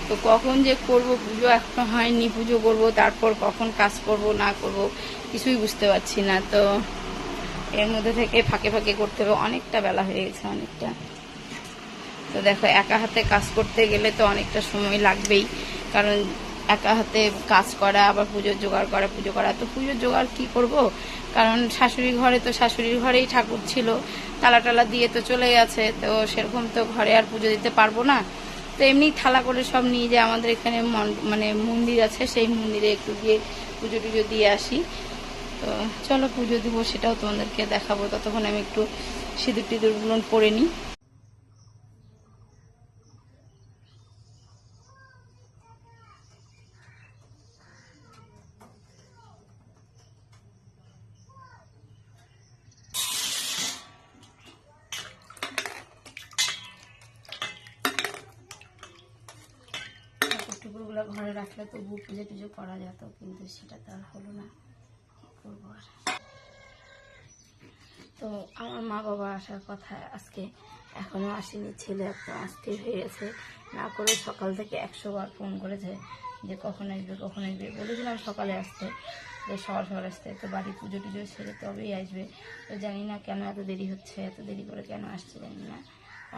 তো কখন যে করব পুজো এখনো হয়নি, পুজো করব তারপর কখন কাজ করব না করব কিছুই বুঝতে পারছি না। তো এর মধ্যে থেকে ফাঁকে ফাঁকে করতে হবে, অনেকটা বেলা হয়ে গেছে অনেকটা। তো দেখো একা হাতে কাজ করতে গেলে তো অনেকটা সময় লাগবেই, কারণ একা হাতে কাজ করা আবার পুজোর জোগাড় করা, পুজো করা। তো পুজোর জোগাড় কি করব, কারণ শাশুড়ি ঘরে তো শাশুড়ির ঘরেই ঠাকুর ছিল, তালা টালা দিয়ে তো চলে গেছে, তো সেরকম তো ঘরে আর পুজো দিতে পারবো না। তো এমনি থালা করে সব নিয়ে যে আমাদের এখানে মানে মন্দির আছে, সেই মন্দিরে একটু গিয়ে পুজো টুজো দিয়ে আসি। তো চলো পুজো দিব, সেটাও তোমাদেরকে দেখাবো। ততক্ষণ আমি একটু সিঁদুর টিঁদুরগুলো পরে নিই। টুকুরগুলো ঘরে রাখলে তবু পুজো টুজো করা যেত, কিন্তু সেটা তো আর হলো না, করবো আর। তো আমার মা বাবা আসার কথা আজকে, এখনও আসেনি। ছেলে একটা আসতে হয়ে গেছে, না করে সকাল থেকে 100 বার ফোন করেছে যে কখন আসবে কখন আসবে। বলেছিলাম সকালে আসতে, যে সকাল সকাল আসতে, তো বাড়ি পুজো টুজো সেরে তবেই আসবে। তো জানি না কেন এত দেরি হচ্ছে, এত দেরি করে কেন আসছে জানি না,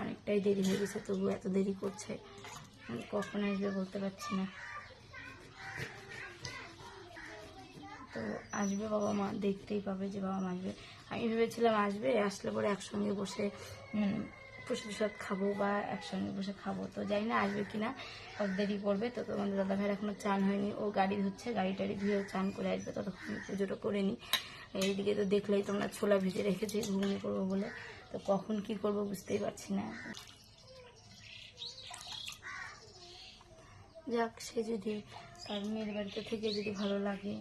অনেকটাই দেরি হয়ে গেছে, তবু এত দেরি করছে, কখন আসবে বলতে পারছি না। তো আসবে বাবা মা, দেখতেই পাবে যে বাবা মা আসবে। আমি ভেবেছিলাম আসবে, আসলে পরে একসঙ্গে বসে প্রসাদ খাবো বা একসঙ্গে বসে খাবো। তো জানি না আসবে কিনা, দেরি করবে। তো তোমাদের দাদা ভাইয়ের এখনো চান হয়নি, ও গাড়ি ধুচ্ছে, গাড়ি টাড়ি ধুয়েও চান করে আসবে, ততক্ষণ পুজোটা করে নিই। এইদিকে তো দেখলেই তোমরা ছোলা ভেজে রেখেছি ঘুগনি করবো বলে, তো কখন কি করব বুঝতেই পারছি না। যাক, সে যদি তার মেয়ের বাড়িতে থেকে যদি ভালো লাগে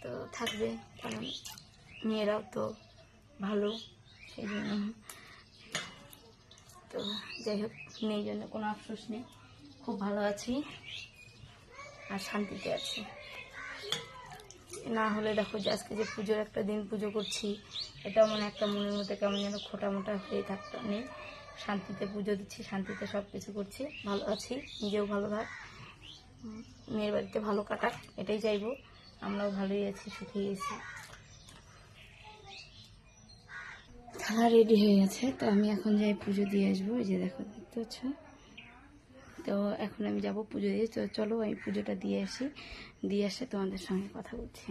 তো থাকবে, কারণ মেয়েরাও তো ভালো, সেই জন্য। তো যাই হোক, নেই জন্য কোনো আফসোস নেই, খুব ভালো আছি আর শান্তিতে আছি। না হলে দেখো যে আজকে যে পুজোর একটা দিন পুজো করছি, এটাও মানে একটা মনের মধ্যে কেমন যেন খোটা মোটা হয়ে থাকতো, নেই। শান্তিতে পুজো দিচ্ছি, শান্তিতে সব কিছু করছি, ভালো আছি, নিজেও ভালো থাক, মেয়ের বাড়িতে ভালো কাটাক, এটাই চাইবো। আমরাও ভালোই আছি, সুখেই আছি। খাওয়া রেডি হয়ে গেছে, তো আমি এখন যাই পুজো দিয়ে আসবো। এই যে দেখো, দেখতে পাচ্ছ। তো এখন আমি যাব পুজো দিয়ে, তো চলো আমি পুজোটা দিয়ে আসি, দিয়ে আসে তোমাদের সঙ্গে কথা বলছি।